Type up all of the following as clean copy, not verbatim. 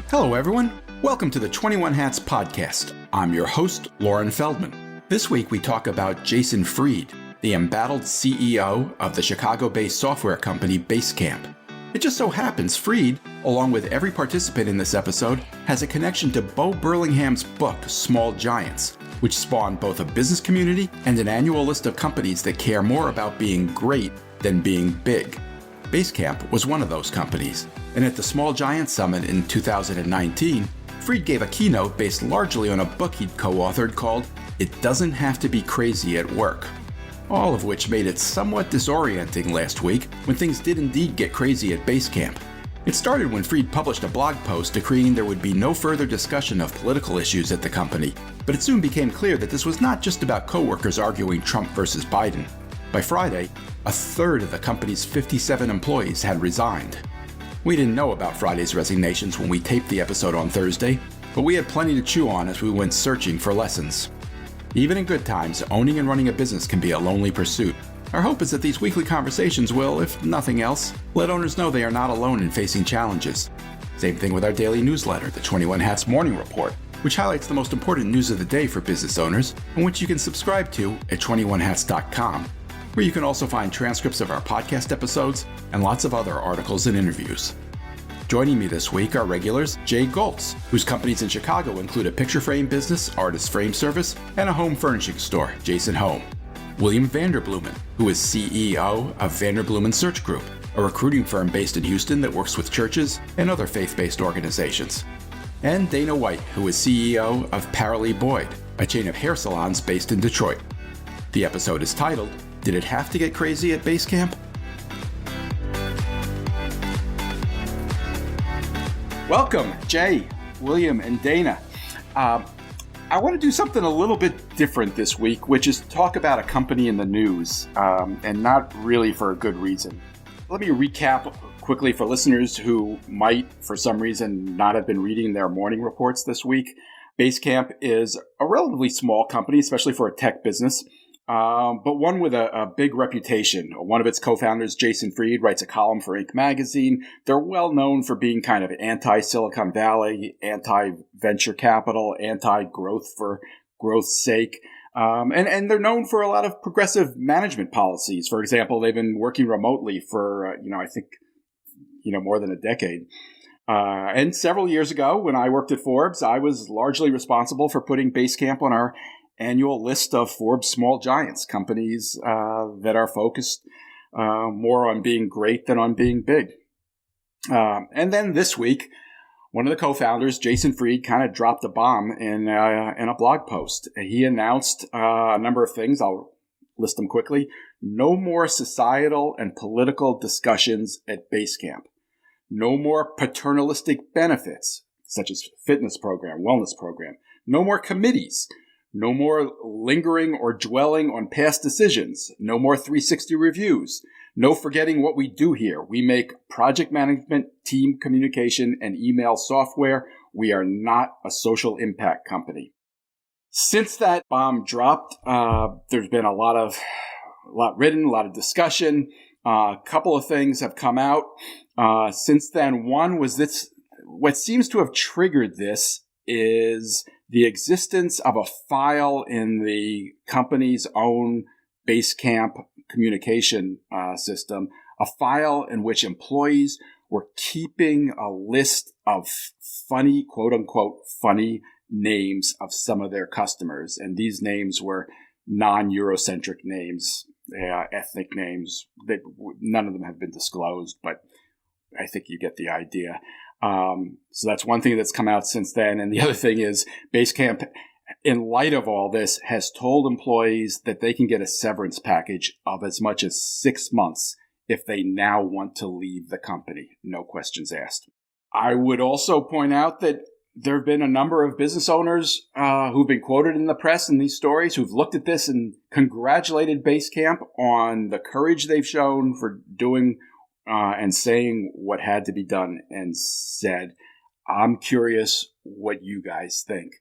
Hello, everyone. Welcome to the 21 Hats podcast. I'm your host, Lauren Feldman. This week, we talk about Jason Fried, the embattled CEO of the Chicago-based software company Basecamp. It just so happens Fried, along with every participant in this episode, has a connection to Bo Burlingham's book, Small Giants, which spawned both a business community and an annual list of companies that care more about being great than being big. Basecamp was one of those companies, and at the Small Giants Summit in 2019, Fried gave a keynote based largely on a book he'd co-authored called It Doesn't Have to Be Crazy at Work, all of which made it somewhat disorienting last week when things did indeed get crazy at Basecamp. It started when Fried published a blog post decreeing there would be no further discussion of political issues at the company, but it soon became clear that this was not just about coworkers arguing Trump versus Biden. By Friday, a third of the company's 57 employees had resigned. We didn't know about Friday's resignations when we taped the episode on Thursday, but we had plenty to chew on as we went searching for lessons. Even in good times, owning and running a business can be a lonely pursuit. Our hope is that these weekly conversations will, if nothing else, let owners know they are not alone in facing challenges. Same thing with our daily newsletter, the 21 Hats Morning Report, which highlights the most important news of the day for business owners, and which you can subscribe to at 21hats.com. where you can also find transcripts of our podcast episodes and lots of other articles and interviews. Joining me this week are regulars Jay Goltz, whose companies in Chicago include a picture frame business, Artist Frame Service, and a home furnishing store, Jason Home. William Vanderbloemen, who is CEO of Vanderbloemen Search Group, a recruiting firm based in Houston that works with churches and other faith-based organizations. And Dana White, who is CEO of Paralee Boyd, a chain of hair salons based in Detroit. The episode is titled, Did It Have to Get Crazy at Basecamp? Welcome, Jay, William, and Dana. I want to do something a little bit different this week, which is talk about a company in the news, and not really for a good reason. Let me recap quickly for listeners who might, for some reason, not have been reading their morning reports this week. Basecamp is a relatively small company, especially for a tech business. But one with a big reputation. One of its co-founders, Jason Fried, writes a column for Inc. magazine. They're well known for being kind of anti-Silicon Valley, anti-venture capital, anti-growth for growth's sake. And they're known for a lot of progressive management policies. For example, they've been working remotely for, I think, more than a decade. And several years ago, when I worked at Forbes, I was largely responsible for putting Basecamp on our annual list of Forbes Small Giants, companies that are focused more on being great than on being big. And then this week, one of the co-founders, Jason Fried, kind of dropped a bomb in a blog post. He announced a number of things. I'll list them quickly. No more societal and political discussions at Basecamp. No more paternalistic benefits, such as fitness program, wellness program. No more committees. No more lingering or dwelling on past decisions. No more 360 reviews. No forgetting what we do here. We make project management, team communication, and email software. We are not a social impact company. Since that bomb dropped, there's been a lot written, a lot of discussion. A couple of things have come out since then. One was this, what seems to have triggered this is the existence of a file in the company's own Basecamp communication system, a file in which employees were keeping a list of funny, quote unquote, funny names of some of their customers. And these names were non-Eurocentric names, ethnic names. None of them have been disclosed, but I think you get the idea. So that's one thing that's come out since then. And the other thing is Basecamp, in light of all this, has told employees that they can get a severance package of as much as 6 months if they now want to leave the company. No questions asked. I would also point out that there have been a number of business owners who've been quoted in the press in these stories who've looked at this and congratulated Basecamp on the courage they've shown for doing and saying what had to be done, and said, I'm curious what you guys think.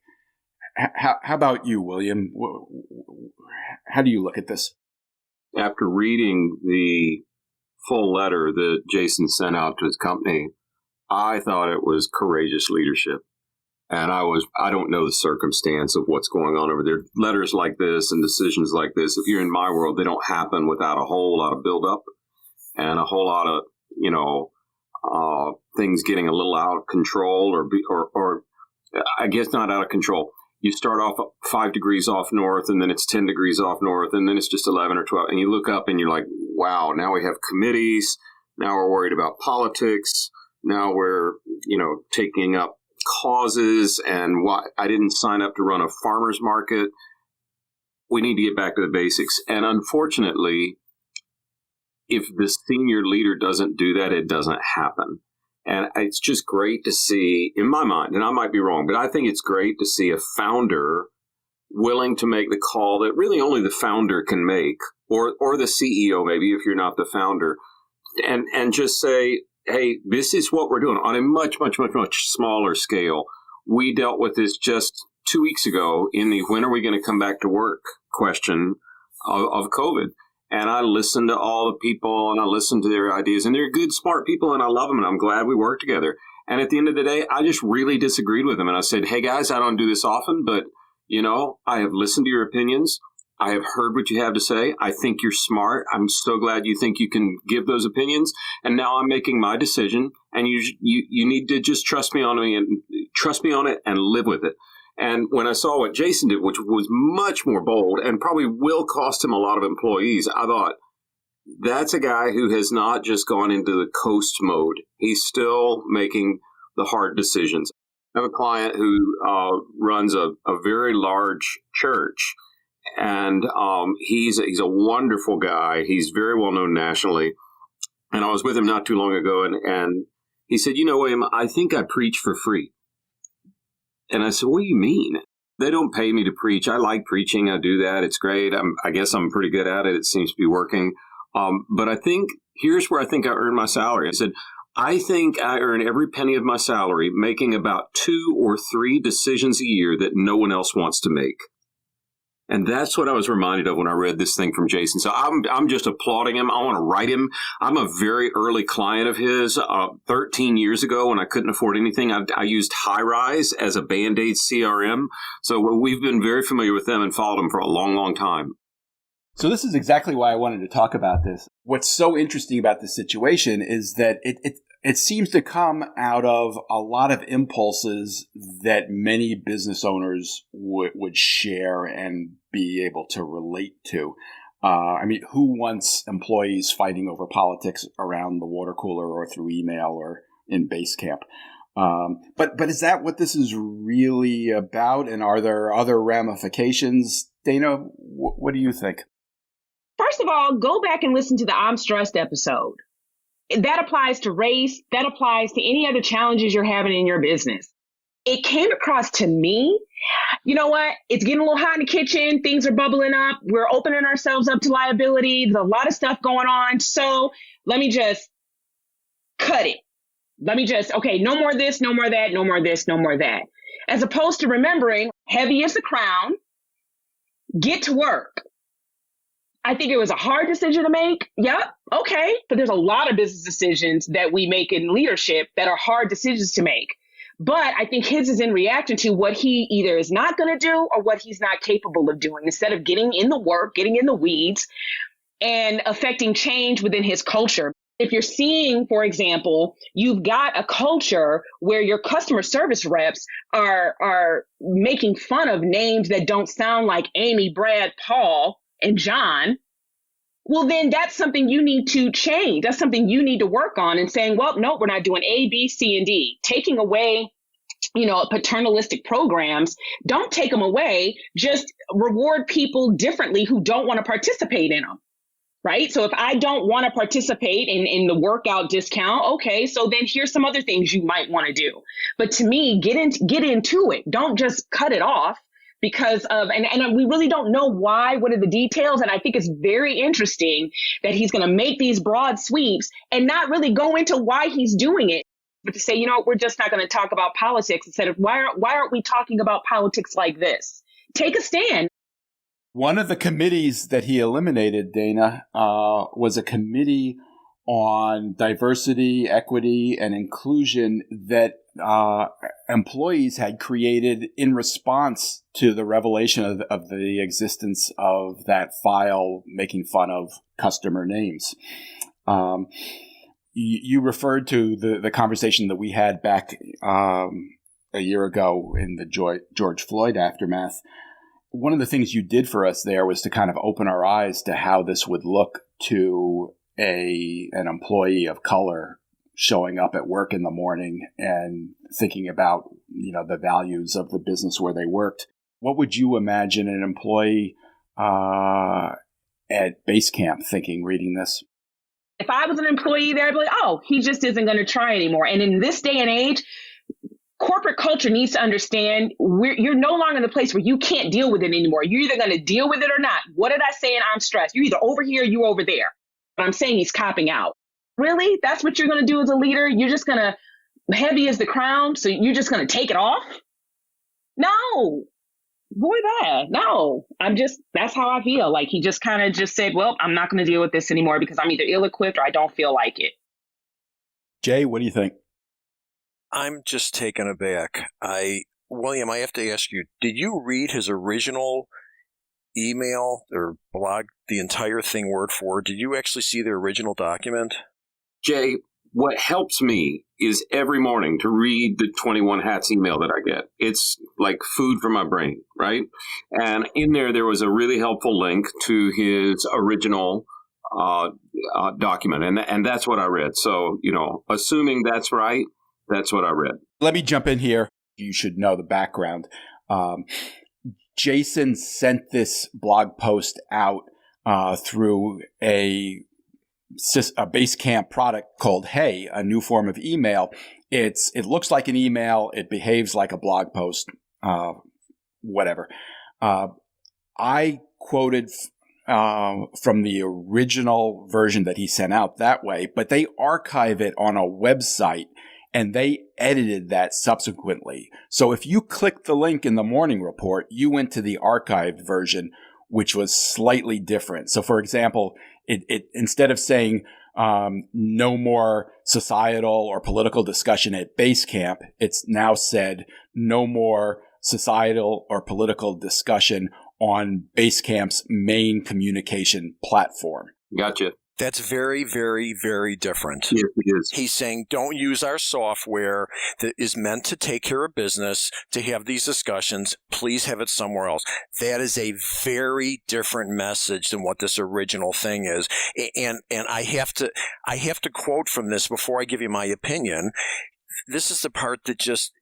How about you, William? How do you look at this? After reading the full letter that Jason sent out to his company, I thought it was courageous leadership. And I don't know the circumstance of what's going on over there. Letters like this and decisions like this, if you're in my world, they don't happen without a whole lot of buildup and a whole lot of, things getting a little out of control or I guess not out of control. You start off 5 degrees off north, and then it's 10 degrees off north, and then it's just 11 or 12. And you look up and you're like, wow, now we have committees. Now we're worried about politics. Now we're, taking up causes and why I didn't sign up to run a farmer's market. We need to get back to the basics. And unfortunately, if the senior leader doesn't do that, it doesn't happen. And it's just great to see, in my mind, and I might be wrong, but I think it's great to see a founder willing to make the call that really only the founder can make, or the CEO, maybe, if you're not the founder, and just say, hey, this is what we're doing on a much, much, much, much smaller scale. We dealt with this just 2 weeks ago in the when are we going to come back to work question of COVID. And I listened to all the people and I listened to their ideas, and they're good, smart people, and I love them, and I'm glad we work together. And at the end of the day, I just really disagreed with them. And I said, hey, guys, I don't do this often, but, I have listened to your opinions. I have heard what you have to say. I think you're smart. I'm so glad you think you can give those opinions. And now I'm making my decision, and you need to just trust me on it and live with it. And when I saw what Jason did, which was much more bold and probably will cost him a lot of employees, I thought, that's a guy who has not just gone into the coast mode. He's still making the hard decisions. I have a client who runs a very large church, and he's a wonderful guy. He's very well known nationally. And I was with him not too long ago, and he said, William, I think I preach for free. And I said, what do you mean? They don't pay me to preach. I like preaching. I do that. It's great. I guess I'm pretty good at it. It seems to be working. But I think here's where I think I earn my salary. I said, I think I earn every penny of my salary making about 2 or 3 decisions a year that no one else wants to make. And that's what I was reminded of when I read this thing from Jason. So I'm just applauding him. I want to write him. I'm a very early client of his. 13 years ago, when I couldn't afford anything, I used High-Rise as a Band-Aid CRM. So we've been very familiar with them and followed them for a long, long time. So this is exactly why I wanted to talk about this. What's so interesting about this situation is that it seems to come out of a lot of impulses that many business owners would share and be able to relate to. Who wants employees fighting over politics around the water cooler or through email or in Basecamp? But is that what this is really about? And are there other ramifications? Dana, what do you think? First of all, go back and listen to the I'm Stressed episode. That applies to race. That applies to any other challenges you're having in your business. It came across to me, it's getting a little hot in the kitchen. Things are bubbling up. We're opening ourselves up to liability. There's a lot of stuff going on. So let me just cut it. No more this, no more that, no more this, no more that. As opposed to remembering, heavy is the crown, get to work. I think it was a hard decision to make. Yep. Okay. But there's a lot of business decisions that we make in leadership that are hard decisions to make. But I think his is in reaction to what he either is not going to do or what he's not capable of doing, instead of getting in the work, getting in the weeds and affecting change within his culture. If you're seeing, for example, you've got a culture where your customer service reps are making fun of names that don't sound like Amy, Brad, Paul, and John, well, then that's something you need to change. That's something you need to work on and saying, well, no, we're not doing A, B, C, and D. Taking away, paternalistic programs, don't take them away. Just reward people differently who don't want to participate in them. Right. So if I don't want to participate in the workout discount, okay, so then here's some other things you might want to do. But to me, get into it. Don't just cut it off. Because of, and we really don't know why, what are the details. And I think it's very interesting that he's going to make these broad sweeps and not really go into why he's doing it, but to say, we're just not going to talk about politics instead of why aren't we talking about politics like this? Take a stand. One of the committees that he eliminated, Dana, was a committee on diversity, equity, and inclusion that employees had created in response to the revelation of the existence of that file making fun of customer names. You referred to the conversation that we had back a year ago in the George Floyd aftermath. One of the things you did for us there was to kind of open our eyes to how this would look to an employee of color showing up at work in the morning and thinking about, the values of the business where they worked. What would you imagine an employee at Basecamp thinking, reading this? If I was an employee there, I'd be like, oh, he just isn't going to try anymore. And in this day and age, corporate culture needs to understand you're no longer in the place where you can't deal with it anymore. You're either going to deal with it or not. What did I say in I'm stressed? You're either over here or you over there. But I'm saying he's copping out. Really? That's what you're going to do as a leader? You're just going to, heavy as the crown, so you're just going to take it off? No. Boy, no. That's how I feel. Like he just kind of just said, well, I'm not going to deal with this anymore because I'm either ill-equipped or I don't feel like it. Jay, what do you think? I'm just taken aback. William, I have to ask you, did you read his original email or blog, the entire thing word for word? Did you actually see the original document? Jay, what helps me is every morning to read the 21 Hats email that I get. It's like food for my brain, right? And in there was a really helpful link to his original document. And that's what I read. So, assuming that's right, that's what I read. Let me jump in here. You should know the background. Jason sent this blog post out through a Basecamp product called Hey, a new form of email. It looks like an email. It behaves like a blog post, whatever. I quoted from the original version that he sent out that way, but they archive it on a website and they edited that subsequently. So if you click the link in the morning report, you went to the archived version, which was slightly different. So for example, it instead of saying no more societal or political discussion at Basecamp, it's now said no more societal or political discussion on Basecamp's main communication platform. Gotcha. That's very, very, very different. Yes, it is. He's saying don't use our software that is meant to take care of business to have these discussions. Please have it somewhere else. That is a very different message than what this original thing is. And I have to quote from this before I give you my opinion. This is the part that just,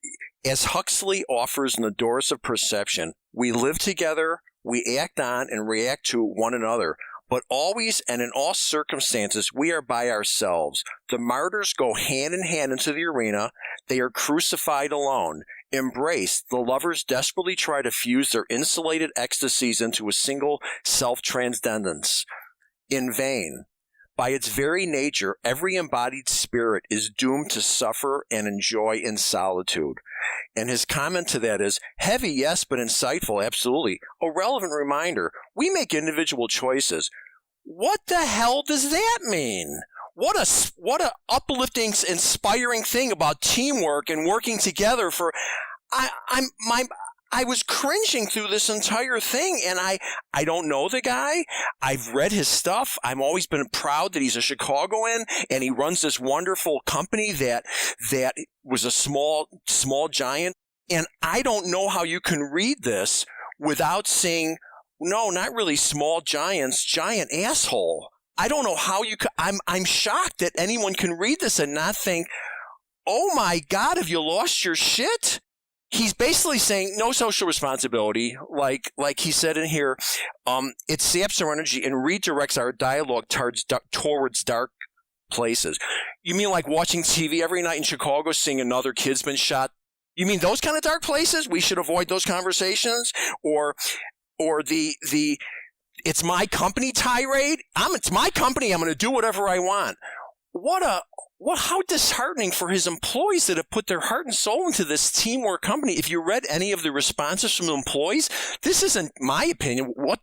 as Huxley offers in The Doors of Perception, we live together, we act on and react to one another. But always and in all circumstances, we are by ourselves. The martyrs go hand in hand into the arena. They are crucified alone. Embraced, the lovers desperately try to fuse their insulated ecstasies into a single self-transcendence. In vain. By its very nature, every embodied spirit is doomed to suffer and enjoy in solitude. And his comment to that is, heavy, yes, but insightful, absolutely. A relevant reminder, we make individual choices. What the hell does that mean? What a uplifting, inspiring thing about teamwork and working together for... I was cringing through this entire thing, and I don't know the guy. I've read his stuff. I've always been proud that he's a Chicagoan, and he runs this wonderful company that was a small giant. And I don't know how you can read this without saying, no, not really small giants, giant asshole. I don't know how you could. I'm shocked that anyone can read this and not think, oh my God, have you lost your shit? He's basically saying no social responsibility, like he said in here. It saps our energy and redirects our dialogue towards dark places. You mean like watching TV every night in Chicago, seeing another kid's been shot? You mean those kind of dark places? We should avoid those conversations, or the it's my company tirade. It's my company. I'm going to do whatever I want. How disheartening for his employees that have put their heart and soul into this teamwork company. If you read any of the responses from the employees, this isn't my opinion. What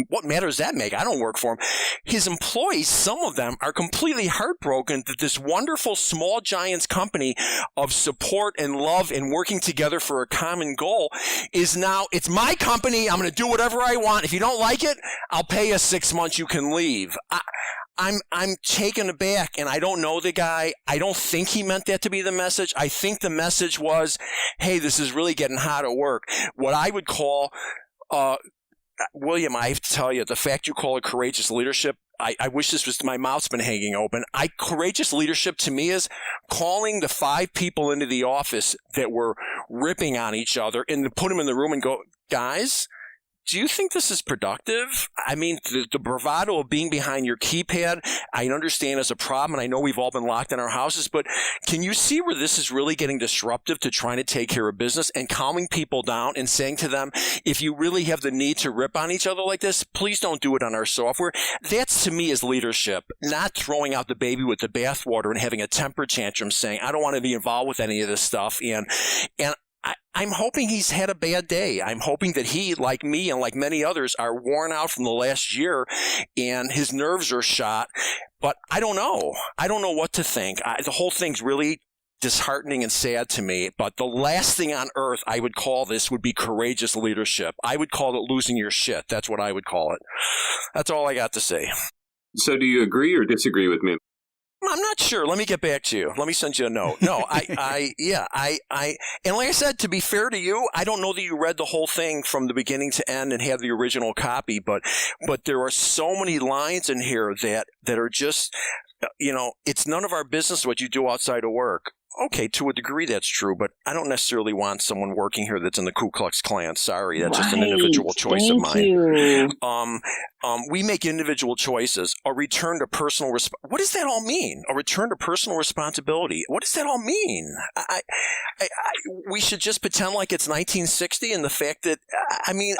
what matter does that make? I don't work for him. His employees, some of them are completely heartbroken that this wonderful small giants company of support and love and working together for a common goal is now, it's my company. I'm going to do whatever I want. If you don't like it, I'll pay you 6 months. You can leave. I'm taken aback, and I don't know the guy. I don't think he meant that to be the message. I think the message was, hey, this is really getting hot at work. What I would call, William, I have to tell you, the fact you call it courageous leadership, I wish this was, my mouth's been hanging open. Courageous leadership to me is calling the 5 people into the office that were ripping on each other and to put them in the room and go, guys, do you think this is productive? I mean, the bravado of being behind your keypad, I understand is a problem, and I know we've all been locked in our houses, but can you see where this is really getting disruptive to trying to take care of business and calming people down and saying to them, if you really have the need to rip on each other like this, please don't do it on our software. That, to me, is leadership, not throwing out the baby with the bathwater and having a temper tantrum saying, I don't want to be involved with any of this stuff. And I'm hoping he's had a bad day. I'm hoping that he, like me and like many others, are worn out from the last year and his nerves are shot. But I don't know. I don't know what to think. The whole thing's really disheartening and sad to me. But the last thing on earth I would call this would be courageous leadership. I would call it losing your shit. That's what I would call it. That's all I got to say. So do you agree or disagree with me? I'm not sure. Let me get back to you. Let me send you a note. No, and like I said, to be fair to you, I don't know that you read the whole thing from the beginning to end and have the original copy, but there are so many lines in here that are just, it's none of our business what you do outside of work. Okay, to a degree that's true, but I don't necessarily want someone working here that's in the Ku Klux Klan. Sorry, that's just an individual choice of mine. We make individual choices. A return to personal what does that all mean? A return to personal responsibility. What does that all mean? We should just pretend like it's 1960, and the fact that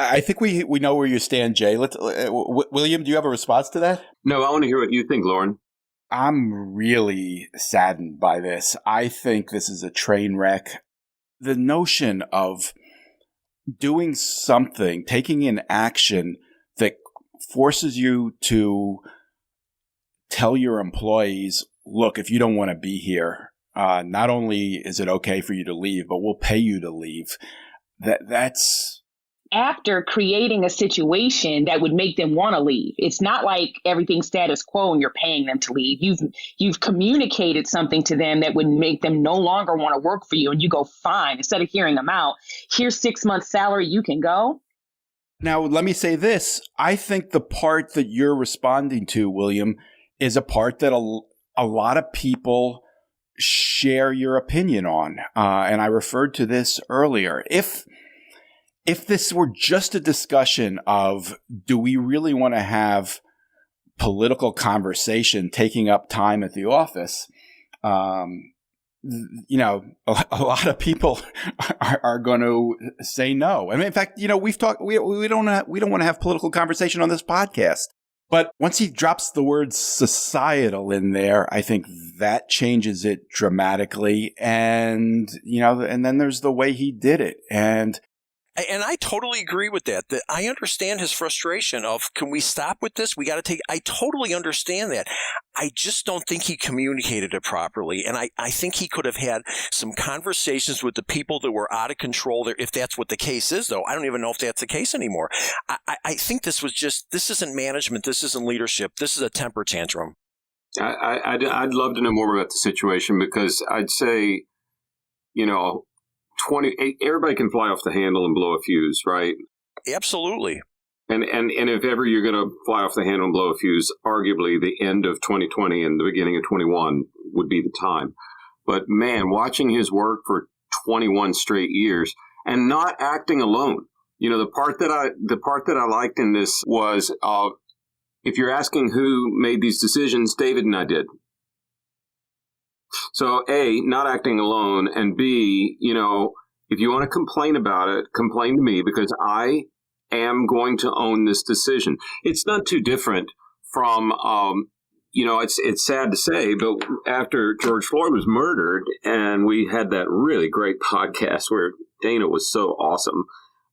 I think we know where you stand, Jay. William, do you have a response to that? No, I want to hear what you think, Lauren. I'm really saddened by this. I think this is a train wreck. The notion of doing something, taking an action that forces you to tell your employees, look, if you don't want to be here, not only is it okay for you to leave, but we'll pay you to leave. That's after creating a situation that would make them want to leave. It's not like everything's status quo and you're paying them to leave. You've communicated something to them that would make them no longer want to work for you. And you go, fine, instead of hearing them out, here's 6 months salary, you can go. Now, let me say this. I think the part that you're responding to, William, is a part that a lot of people share your opinion on. And I referred to this earlier. If this were just a discussion of, do we really want to have political conversation taking up time at the office, a lot of people are going to say no. I mean, in fact, we've talked. We don't want to have political conversation on this podcast. But once he drops the word societal in there, I think that changes it dramatically. And then there's the way he did it. And I totally agree with that. That I understand his frustration of, can we stop with this? We got to I totally understand that. I just don't think he communicated it properly. And I think he could have had some conversations with the people that were out of control there, if that's what the case is, though. I don't even know if that's the case anymore. I think this isn't management. This isn't leadership. This is a temper tantrum. I'd love to know more about the situation, because I'd say, everybody can fly off the handle and blow a fuse, right? Absolutely. And if ever you're going to fly off the handle and blow a fuse, arguably the end of 2020 and the beginning of 21 would be the time. But man, watching his work for 21 straight years and not acting alone. The part that I liked in this was, if you're asking who made these decisions, David and I did. So A, not acting alone, and B, if you want to complain about it, complain to me, because I am going to own this decision. It's not too different from, it's sad to say, but after George Floyd was murdered, and we had that really great podcast where Dana was so awesome,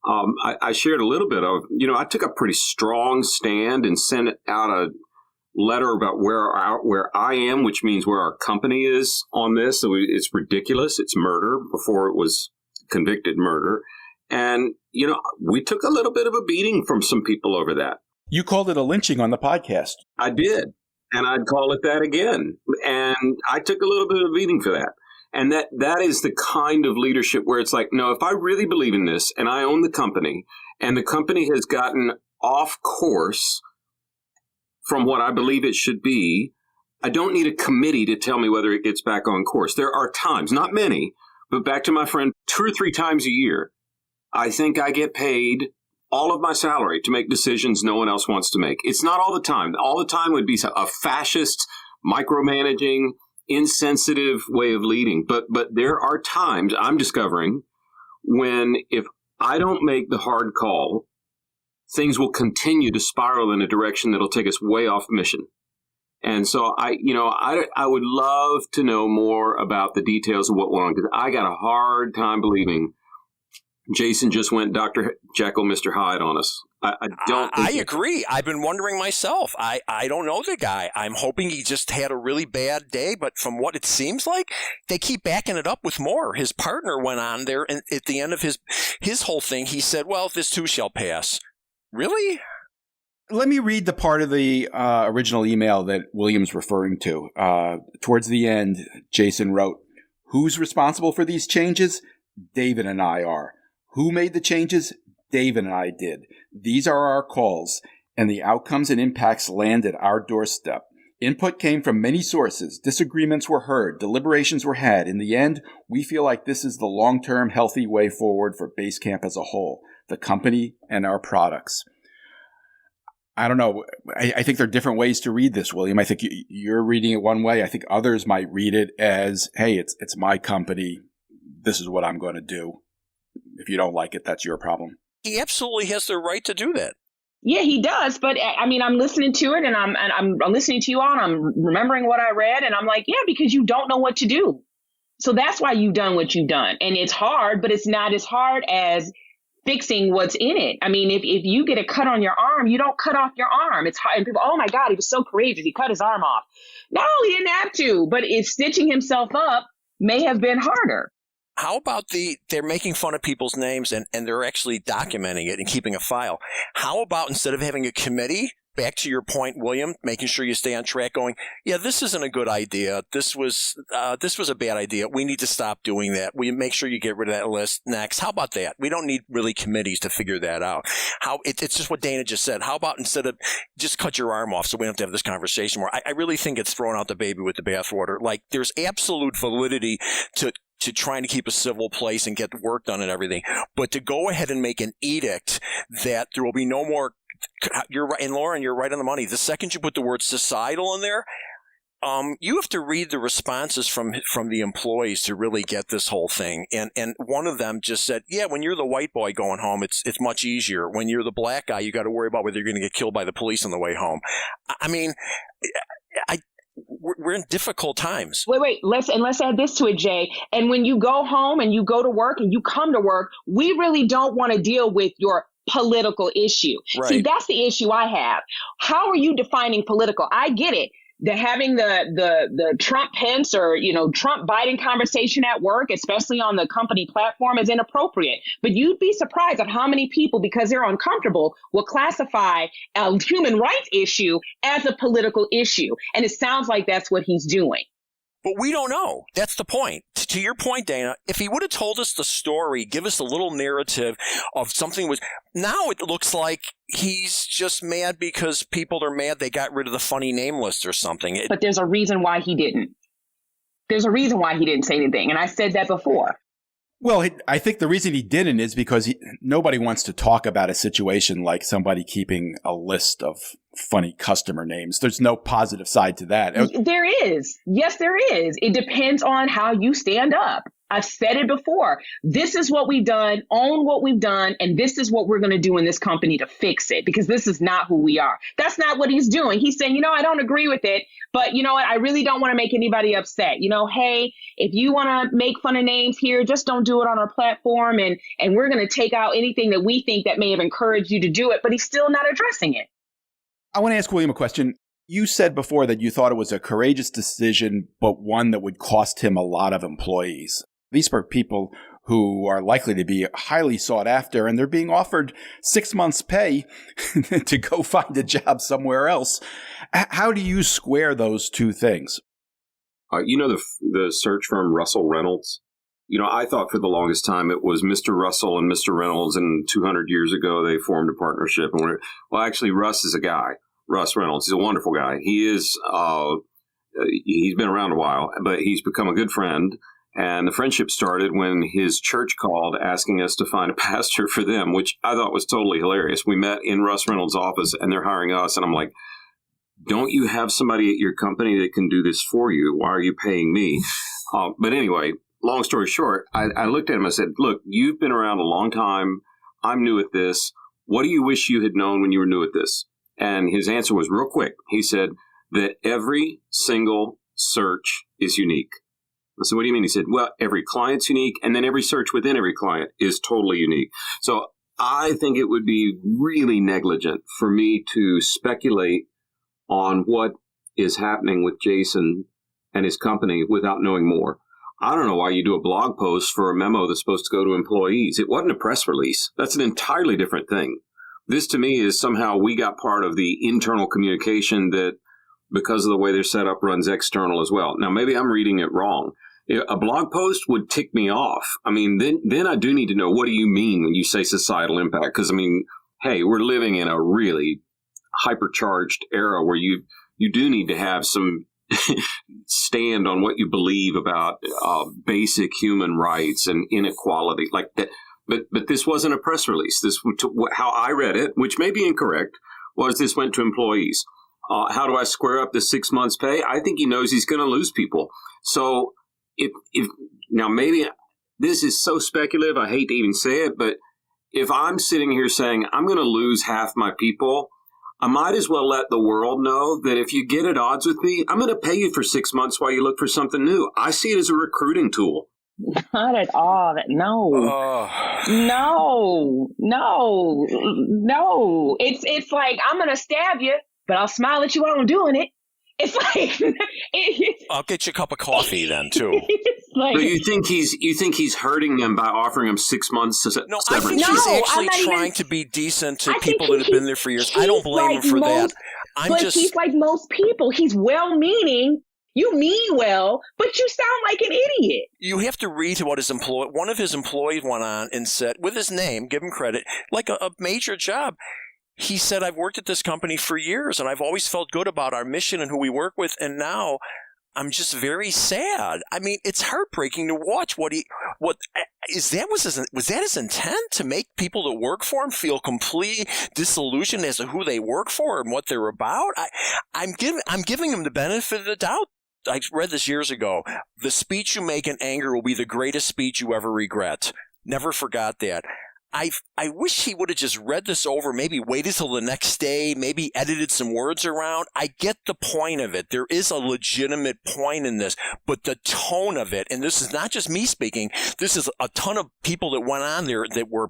I shared a little bit of, I took a pretty strong stand and sent out a letter about where I am, which means where our company is on this. So it's ridiculous. It's murder before it was convicted murder. And, we took a little bit of a beating from some people over that. You called it a lynching on the podcast. I did. And I'd call it that again. And I took a little bit of a beating for that. And that is the kind of leadership where it's like, no, if I really believe in this and I own the company and the company has gotten off course from what I believe it should be, I don't need a committee to tell me whether it gets back on course. There are times, not many, but back to my friend, 2 or 3 times a year, I think I get paid all of my salary to make decisions no one else wants to make. It's not all the time. All the time would be a fascist, micromanaging, insensitive way of leading. But there are times I'm discovering when if I don't make the hard call, things will continue to spiral in a direction that'll take us way off mission. And so I would love to know more about the details of what went on, because I got a hard time believing Jason just went Dr. Jekyll, Mr. Hyde on us. I agree. I've been wondering myself. I don't know the guy. I'm hoping he just had a really bad day, but from what it seems like, they keep backing it up with more. His partner went on there, and at the end of his whole thing, he said, well, this too shall pass. Really? Let me read the part of the original email that William's referring to. Towards the end, Jason wrote, "Who's responsible for these changes? David and I are. Who made the changes? David and I did. These are our calls, and the outcomes and impacts land at our doorstep. Input came from many sources. Disagreements were heard. Deliberations were had. In the end, we feel like this is the long-term healthy way forward for Basecamp as a whole, the company and our products." I don't know. I think there are different ways to read this, William. I think you're reading it one way. I think others might read it as, hey, it's my company. This is what I'm going to do. If you don't like it, that's your problem. He absolutely has the right to do that. Yeah, he does. But I mean, I'm listening to it, and I'm listening to you all, and I'm remembering what I read, and I'm like, yeah, because you don't know what to do. So that's why you've done what you've done. And it's hard, but it's not as hard as fixing what's in it. I mean, if you get a cut on your arm, you don't cut off your arm. It's hard. And people, oh my God, he was so courageous. He cut his arm off. No, he didn't have to, but it's stitching himself up may have been harder. How about they're making fun of people's names and they're actually documenting it and keeping a file. How about instead of having a committee, back to your point, William, making sure you stay on track going, yeah, this isn't a good idea. This was a bad idea. We need to stop doing that. We make sure you get rid of that list next. How about that? We don't need really committees to figure that out. It's just what Dana just said. How about instead of just cut your arm off so we don't have to have this conversation more? I really think it's throwing out the baby with the bathwater. Like there's absolute validity to trying to keep a civil place and get the work done and everything. But to go ahead and make an edict that there will be no more, you're right, and Lauren, you're right on the money. The second you put the word societal in there, you have to read the responses from the employees to really get this whole thing. And one of them just said, yeah, when you're the white boy going home, it's much easier. When you're the black guy, you got to worry about whether you're going to get killed by the police on the way home. I mean, we're in difficult times. Wait. Let's add this to it, Jay. And when you go home and you go to work and you come to work, we really don't want to deal with your political issue. Right. See, that's the issue I have. How are you defining political? I get it. Having the Trump Pence or, Trump Biden conversation at work, especially on the company platform, is inappropriate. But you'd be surprised at how many people, because they're uncomfortable, will classify a human rights issue as a political issue. And it sounds like that's what he's doing. But we don't know. That's the point. To your point, Dana, if he would have told us the story, give us a little narrative of something now it looks like he's just mad because people are mad they got rid of the funny name list or something. But there's a reason why he didn't. There's a reason why he didn't say anything. And I said that before. Well, I think the reason he didn't is because nobody wants to talk about a situation like somebody keeping a list of funny customer names. There's no positive side to that. There is. Yes, there is. It depends on how you stand up. I've said it before. This is what we've done, own what we've done, and this is what we're going to do in this company to fix it, because this is not who we are. That's not what he's doing. He's saying, I don't agree with it, but you know what? I really don't want to make anybody upset. Hey, if you want to make fun of names here, just don't do it on our platform, and we're going to take out anything that we think that may have encouraged you to do it, but he's still not addressing it. I want to ask William a question. You said before that you thought it was a courageous decision, but one that would cost him a lot of employees. These are people who are likely to be highly sought after, and they're being offered 6 months' pay to go find a job somewhere else. How do you square those two things? The search firm Russell Reynolds? I thought for the longest time it was Mr. Russell and Mr. Reynolds, and 200 years ago they formed a partnership. And actually, Russ is a guy. Russ Reynolds. He's a wonderful guy. He is. He's been around a while, but he's become a good friend. And the friendship started when his church called asking us to find a pastor for them, which I thought was totally hilarious. We met in Russ Reynolds' office, and they're hiring us. And I'm like, don't you have somebody at your company that can do this for you? Why are you paying me? But anyway, long story short, I looked at him. I said, look, you've been around a long time. I'm new at this. What do you wish you had known when you were new at this? And his answer was real quick. He said that every single search is unique. I said, what do you mean? He said, well, every client's unique, and then every search within every client is totally unique. So I think it would be really negligent for me to speculate on what is happening with Jason and his company without knowing more. I don't know why you do a blog post for a memo that's supposed to go to employees. It wasn't a press release. That's an entirely different thing. This to me is somehow we got part of the internal communication that, because of the way they're set up, runs external as well. Now, maybe I'm reading it wrong. A blog post would tick me off. I mean, then I do need to know, what do you mean when you say societal impact? Because, hey, we're living in a really hypercharged era where you do need to have some stand on what you believe about basic human rights and inequality like that. But this wasn't a press release. This, how I read it, which may be incorrect, was this went to employees. How do I square up the 6 months' pay? I think he knows he's going to lose people. So if now maybe this is so speculative, I hate to even say it, but if I'm sitting here saying I'm going to lose half my people, I might as well let the world know that if you get at odds with me, I'm going to pay you for 6 months while you look for something new. I see it as a recruiting tool. Not at all. No. It's like, I'm going to stab you, but I'll smile at you while I'm doing it. It's like I'll get you a cup of coffee then too. Like, so you think he's hurting them by offering them 6 months to No, severance? I think he's actually trying to be decent to people that have been there for years. I don't blame him for that. He's like most people. He's well-meaning. You mean well, but you sound like an idiot. You have to read what his employee, one of his employees went on and said, with his name, give him credit, like a major job. He said, I've worked at this company for years, and I've always felt good about our mission and who we work with, and now I'm just very sad. I mean, it's heartbreaking to watch was that his intent, to make people that work for him feel completely disillusioned as to who they work for and what they're about? I'm giving him the benefit of the doubt. I read this years ago. The speech you make in anger will be the greatest speech you ever regret. Never forgot that. I wish he would have just read this over, maybe waited till the next day, maybe edited some words around. I get the point of it. There is a legitimate point in this, but the tone of it, and this is not just me speaking, this is a ton of people that went on there that were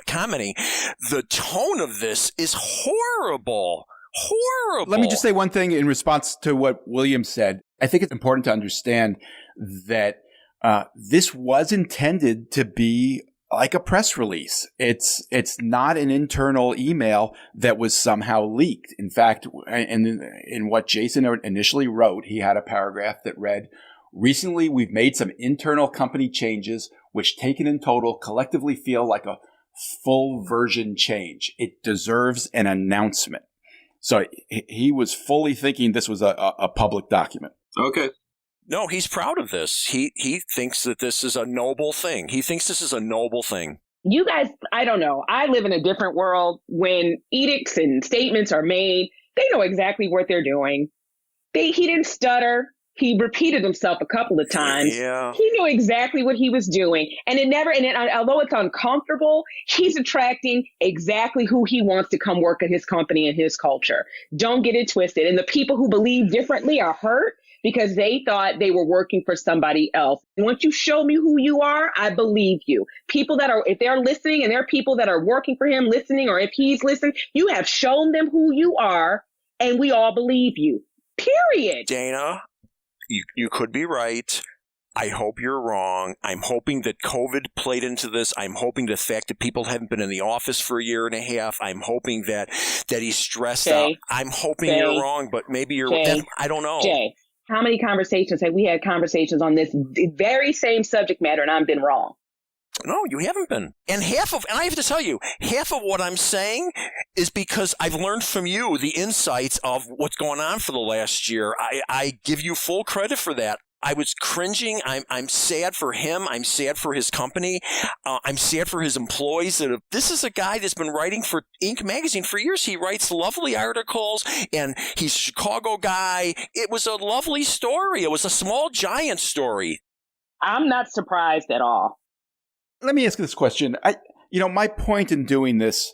commenting. The tone of this is horrible. Horrible. Let me just say one thing in response to what William said. I think it's important to understand that this was intended to be like a press release. It's not an internal email that was somehow leaked. In fact, in what Jason initially wrote, he had a paragraph that read, "Recently, we've made some internal company changes, which taken in total collectively feel like a full version change. It deserves an announcement." So he was fully thinking this was a public document. Okay. No, he's proud of this. He thinks that this is a noble thing. He thinks this is a noble thing. You guys, I don't know. I live in a different world. When edicts and statements are made, they know exactly what they're doing. He didn't stutter. He repeated himself a couple of times. Yeah. He knew exactly what he was doing. And although it's uncomfortable, he's attracting exactly who he wants to come work at his company and his culture. Don't get it twisted. And the people who believe differently are hurt because they thought they were working for somebody else. And once you show me who you are, I believe you. People that are, if they're listening and there are people that are working for him listening, or if he's listening, you have shown them who you are and we all believe you. Period. Dana, you could be right. I hope you're wrong. I'm hoping that COVID played into this. I'm hoping the fact that people haven't been in the office for a year and a half. I'm hoping that he's stressed out. I'm hoping you're wrong, but maybe you're. I don't know. Jay, how many conversations have we had conversations on this very same subject matter and I've been wrong? No, you haven't been. And I have to tell you, half of what I'm saying is because I've learned from you the insights of what's going on for the last year. I give you full credit for that. I was cringing. I'm sad for him. I'm sad for his company. I'm sad for his employees. This is a guy that's been writing for Inc. magazine for years. He writes lovely articles, and he's a Chicago guy. It was a lovely story. It was a small giant story. I'm not surprised at all. Let me ask you this question. My point in doing this,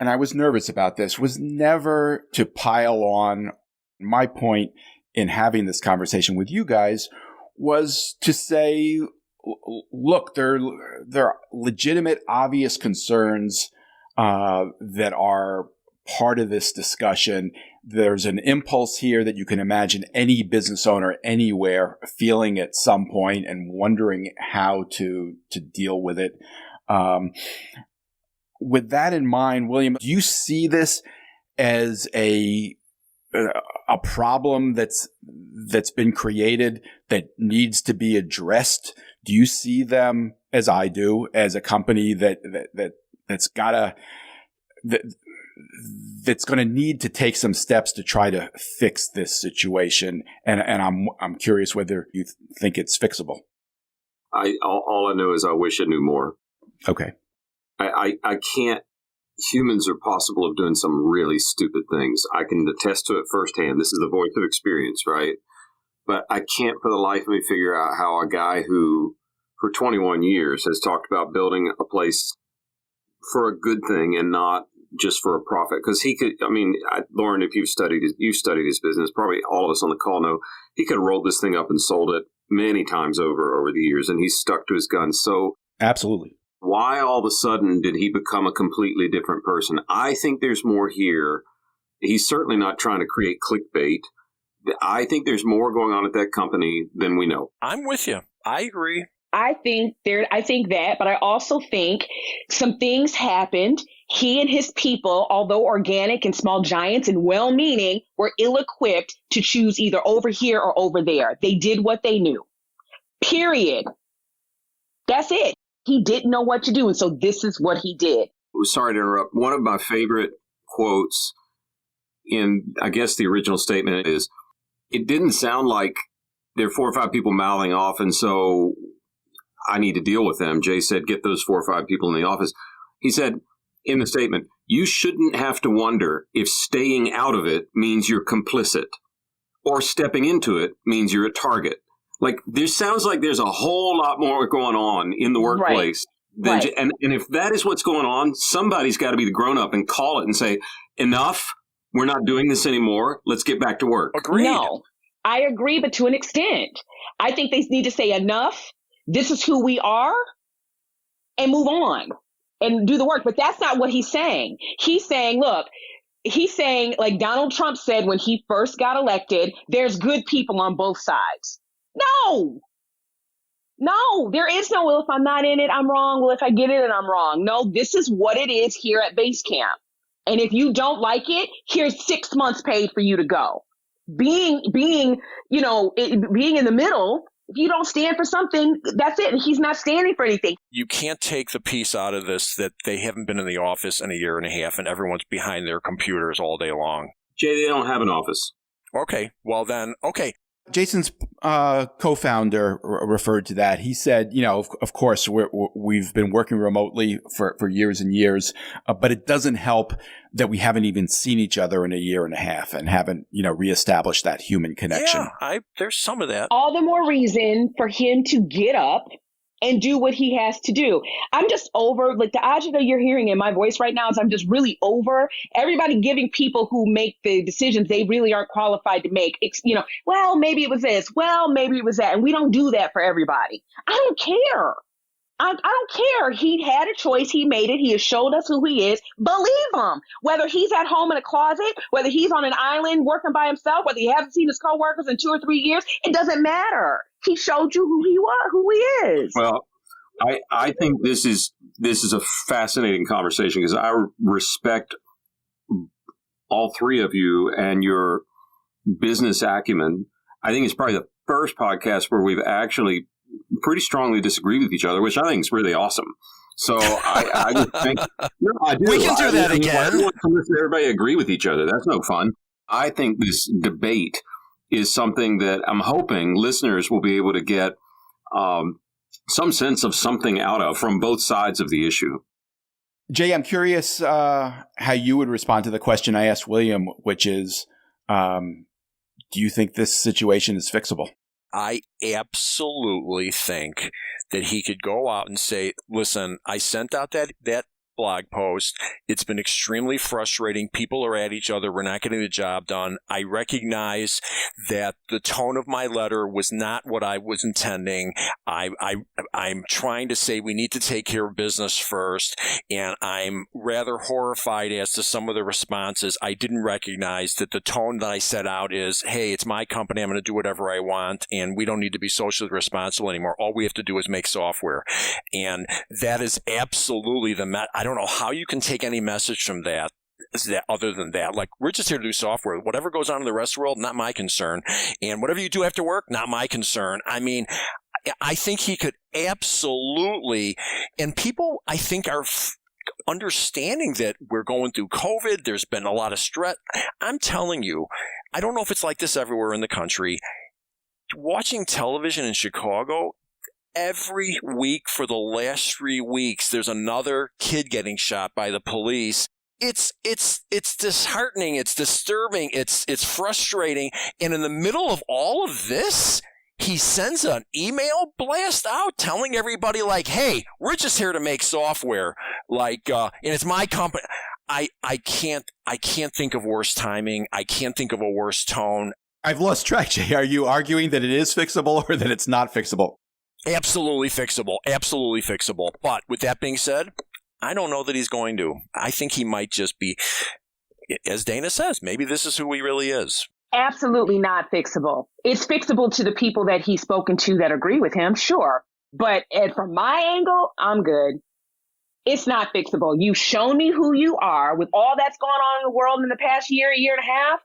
and I was nervous about this, was never to pile on. My point in having this conversation with you guys was to say, look, there are legitimate, obvious concerns that are part of this discussion. There's an impulse here that you can imagine any business owner anywhere feeling at some point and wondering how to deal with it. With that in mind, William, do you see this as a problem that's been created that needs to be addressed? Do you see them, as I do, as a company that's going to need to take some steps to try to fix this situation? And I'm curious whether you think it's fixable. All I know is I wish I knew more. Okay. I can't. Humans are possible of doing some really stupid things. I can attest to it firsthand. This is the voice of experience, right? But I can't for the life of me figure out how a guy who for 21 years has talked about building a place for a good thing and not just for a profit. Because he could, Lauren, if you've studied his business, probably all of us on the call know, he could have rolled this thing up and sold it many times over the years, and he's stuck to his guns. So absolutely. Why all of a sudden did he become a completely different person? I think there's more here. He's certainly not trying to create clickbait. I think there's more going on at that company than we know. I'm with you. I agree. I think that, but I also think some things happened. He and his people, although organic and small giants and well-meaning, were ill-equipped to choose either over here or over there. They did what they knew. Period. That's it. He didn't know what to do, and so this is what he did. Sorry to interrupt. One of my favorite quotes in, I guess, the original statement is, it didn't sound like there are 4 or 5 people mouthing off, and so I need to deal with them. Jay said, get those 4 or 5 people in the office. He said in the statement, you shouldn't have to wonder if staying out of it means you're complicit or stepping into it means you're a target. Like, there sounds like there's a whole lot more going on in the workplace. Right. And if that is what's going on, somebody's got to be the grown-up and call it and say, enough, we're not doing this anymore, let's get back to work. Agreed. No, I agree, but to an extent. I think they need to say enough, this is who we are, and move on and do the work. But that's not what he's saying. He's saying, like Donald Trump said when he first got elected, there's good people on both sides. No, there is no, well, if I'm not in it, I'm wrong. Well, if I get in it, I'm wrong. No, this is what it is here at Basecamp. And if you don't like it, here's 6 months paid for you to go. Being in the middle, if you don't stand for something, that's it. He's not standing for anything. You can't take the piece out of this that they haven't been in the office in a year and a half and everyone's behind their computers all day long. Jay, they don't have an office. Okay, well then, okay. Jason's co-founder referred to that. He said, of course, we've been working remotely for years and years, but it doesn't help that we haven't even seen each other in a year and a half and haven't, reestablished that human connection. Yeah, there's some of that. All the more reason for him to get up and do what he has to do. I'm just over, like the agita you're hearing in my voice right now is I'm just really over everybody giving people who make the decisions they really aren't qualified to make. Well, maybe it was this. Well, maybe it was that. And we don't do that for everybody. I don't care. I don't care. He had a choice. He made it. He has showed us who he is. Believe him. Whether he's at home in a closet, whether he's on an island working by himself, whether he hasn't seen his coworkers in 2 or 3 years, it doesn't matter. He showed you who he is. Well, I think this is a fascinating conversation because I respect all three of you and your business acumen. I think it's probably the first podcast where we've actually pretty strongly disagree with each other, which I think is really awesome. So I just think I do. We can do that again. I don't want to listen to everybody agree with each other. That's no fun. I think this debate is something that I'm hoping listeners will be able to get some sense of something out of from both sides of the issue. Jay, I'm curious how you would respond to the question I asked William, which is, do you think this situation is fixable? I absolutely think that he could go out and say, listen, I sent out that blog post. It's been extremely frustrating. People are at each other. We're not getting the job done. I recognize that the tone of my letter was not what I was intending. I'm trying to say we need to take care of business first, and I'm rather horrified as to some of the responses. I didn't recognize that the tone that I set out is, hey, it's my company. I'm going to do whatever I want, and we don't need to be socially responsible anymore. All we have to do is make software. And that is absolutely I don't know how you can take any message from that other than that. Like, we're just here to do software. Whatever goes on in the rest of the world, not my concern. And whatever you do after work, not my concern. I mean, I think he could absolutely, and people, I think, are understanding that we're going through COVID. There's been a lot of stress. I'm telling you, I don't know if it's like this everywhere in the country. Watching television in Chicago, every week for the last 3 weeks, there's another kid getting shot by the police. It's disheartening. It's disturbing. It's frustrating. And in the middle of all of this, he sends an email blast out telling everybody, like, hey, we're just here to make software. Like, and it's my company. I can't think of worse timing. I can't think of a worse tone. I've lost track, Jay. Are you arguing that it is fixable or that it's not fixable? Absolutely fixable. Absolutely fixable. But with that being said, I don't know that he's going to. I think he might just be, as Dana says, maybe this is who he really is. Absolutely not fixable. It's fixable to the people that he's spoken to that agree with him, sure. But from my angle, I'm good. It's not fixable. You've shown me who you are with all that's gone on in the world in the past year and a half.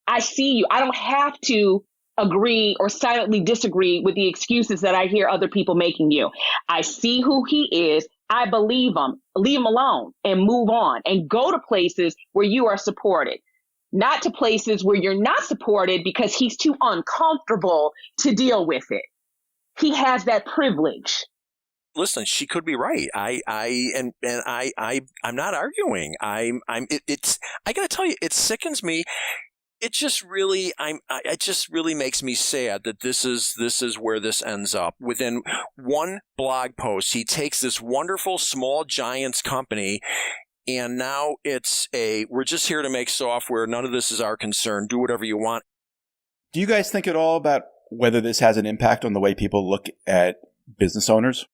I see you. I don't have to agree or silently disagree with the excuses that I hear other people making you. I see who he is. I believe him. Leave him alone and move on and go to places where you are supported, not to places where you're not supported because he's too uncomfortable to deal with it. He has that privilege. Listen, she could be right. I'm not arguing. I got to tell you, it sickens me. It just really, it just really makes me sad that this is where this ends up. Within one blog post, he takes this wonderful small giants company, and now we're just here to make software. None of this is our concern. Do whatever you want. Do you guys think at all about whether this has an impact on the way people look at business owners?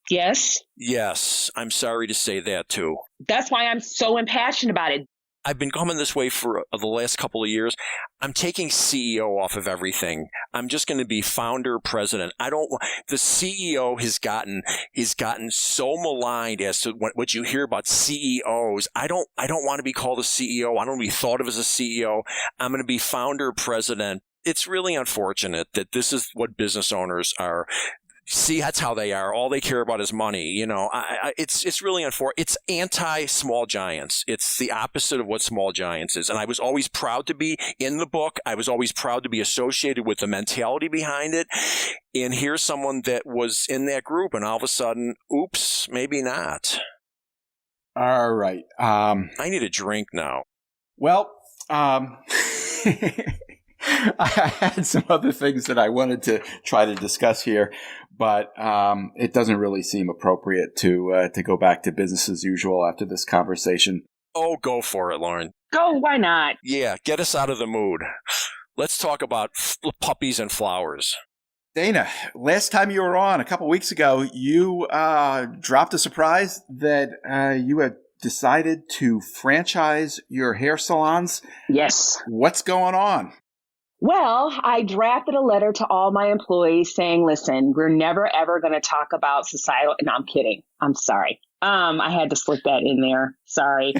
Yes. Yes. I'm sorry to say that too. That's why I'm so impassioned about it. I've been coming this way for the last couple of years. I'm taking CEO off of everything. I'm just going to be founder, president. The CEO has gotten so maligned as to what you hear about CEOs. I don't want to be called a CEO. I don't want to be thought of as a CEO. I'm going to be founder, president. It's really unfortunate that this is what business owners are. See, that's how they are. All they care about is money. You know, it's really unfortunate. It's anti-small giants. It's the opposite of what small giants is. And I was always proud to be in the book. I was always proud to be associated with the mentality behind it. And here's someone that was in that group, and all of a sudden, oops, maybe not. All right. I need a drink now. Well, I had some other things that I wanted to try to discuss here, but it doesn't really seem appropriate to go back to business as usual after this conversation. Oh, go for it, Lauren. Go, why not? Yeah, get us out of the mood. Let's talk about puppies and flowers. Dana, last time you were on, a couple weeks ago, you dropped a surprise that you had decided to franchise your hair salons. Yes. What's going on? Well, I drafted a letter to all my employees saying, listen, we're never, ever going to talk about societal. No, I'm kidding. I'm sorry. I had to slip that in there. Sorry.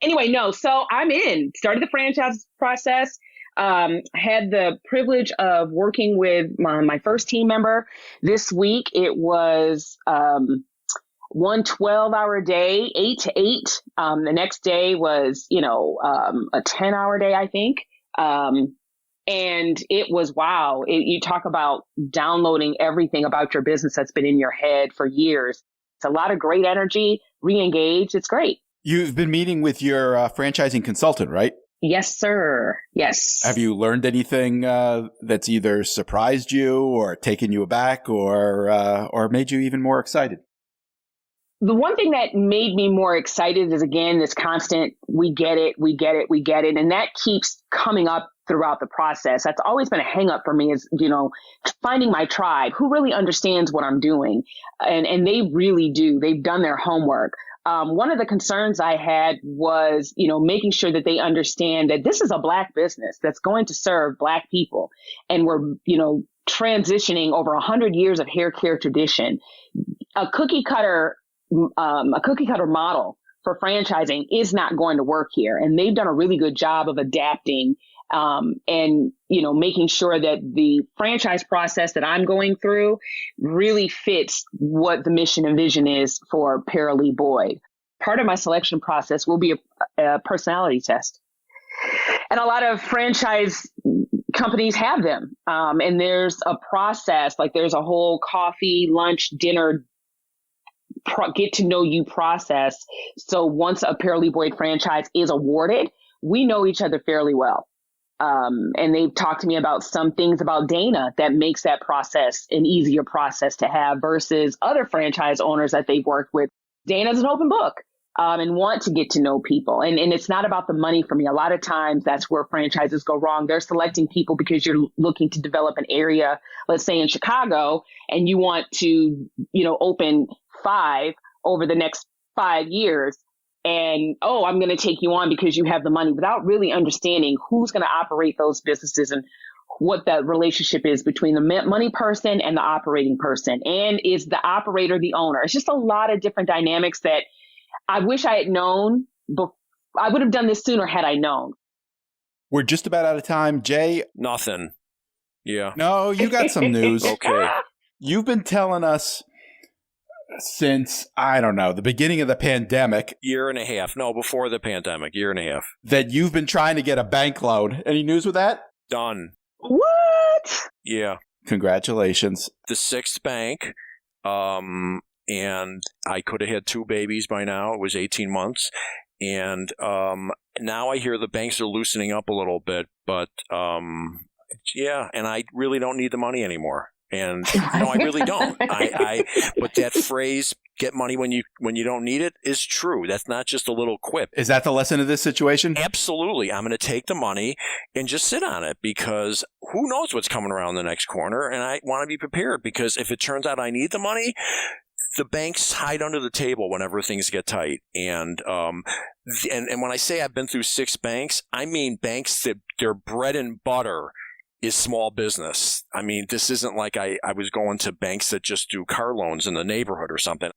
Anyway, no. So I'm in. Started the franchise process. Had the privilege of working with my first team member this week. It was 1 12-hour day, 8 to 8. The next day was, a 10-hour day, I think. And it was, wow. You talk about downloading everything about your business that's been in your head for years. It's a lot of great energy, re-engage. It's great. You've been meeting with your franchising consultant, right? Yes, sir. Yes. Have you learned anything that's either surprised you or taken you aback or made you even more excited? The one thing that made me more excited is, again, this constant, we get it. And that keeps coming up throughout the process. That's always been a hang up for me is, finding my tribe who really understands what I'm doing. And they really do. They've done their homework. One of the concerns I had was, making sure that they understand that this is a Black business that's going to serve Black people. And we're, transitioning over 100 years of hair care tradition. A cookie cutter model for franchising is not going to work here. And they've done a really good job of adapting and making sure that the franchise process that I'm going through really fits what the mission and vision is for Paralee Boyd. Part of my selection process will be a personality test. And a lot of franchise companies have them. And there's a process, like there's a whole coffee, lunch, dinner, get to know you process. So once a Paralee Boyd franchise is awarded, we know each other fairly well. And they've talked to me about some things about Dana that makes that process an easier process to have versus other franchise owners that they've worked with. Dana's an open book and want to get to know people. And it's not about the money for me. A lot of times that's where franchises go wrong. They're selecting people because you're looking to develop an area, let's say in Chicago, and you want to, open 5 over the next 5 years. And, I'm going to take you on because you have the money without really understanding who's going to operate those businesses and what that relationship is between the money person and the operating person. And is the operator the owner? It's just a lot of different dynamics that I wish I had known. I would have done this sooner had I known. We're just about out of time. Jay? Nothing. Yeah. No, you got some news. Okay. You've been telling us since, I don't know, the beginning of the pandemic. Year and a half. No, before the pandemic, year and a half. That you've been trying to get a bank loan. Any news with that? Done. What? Yeah. Congratulations. The 6th bank. And I could have had 2 babies by now. It was 18 months. And now I hear the banks are loosening up a little bit. But, yeah, and I really don't need the money anymore. And no, I really don't. But that phrase, get money when you don't need it, is true. That's not just a little quip. Is that the lesson of this situation? Absolutely. I'm going to take the money and just sit on it because who knows what's coming around the next corner. And I want to be prepared because if it turns out I need the money, the banks hide under the table whenever things get tight. And when I say I've been through 6 banks, I mean banks that their bread and butter is small business. I mean, this isn't like I was going to banks that just do car loans in the neighborhood or something.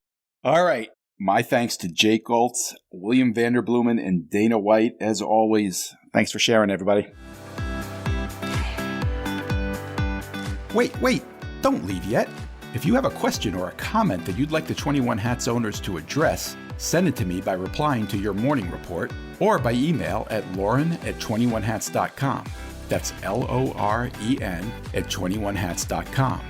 All right. My thanks to Jay Goltz, William Vanderbloemen, and Dana White. As always, thanks for sharing, everybody. Wait. Don't leave yet. If you have a question or a comment that you'd like the 21 Hats owners to address, send it to me by replying to your morning report or by email at lauren@21hats.com. That's LOREN@21hats.com.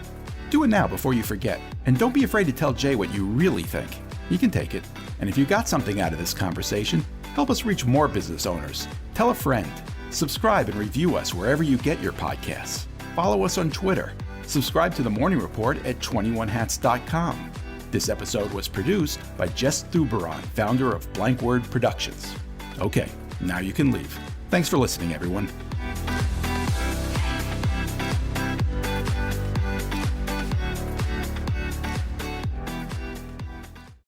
Do it now before you forget. And don't be afraid to tell Jay what you really think. He can take it. And if you got something out of this conversation, help us reach more business owners. Tell a friend. Subscribe and review us wherever you get your podcasts. Follow us on Twitter. Subscribe to the Morning Report at 21hats.com. This episode was produced by Jess Thuberon, founder of Blank Word Productions. Okay, now you can leave. Thanks for listening, everyone.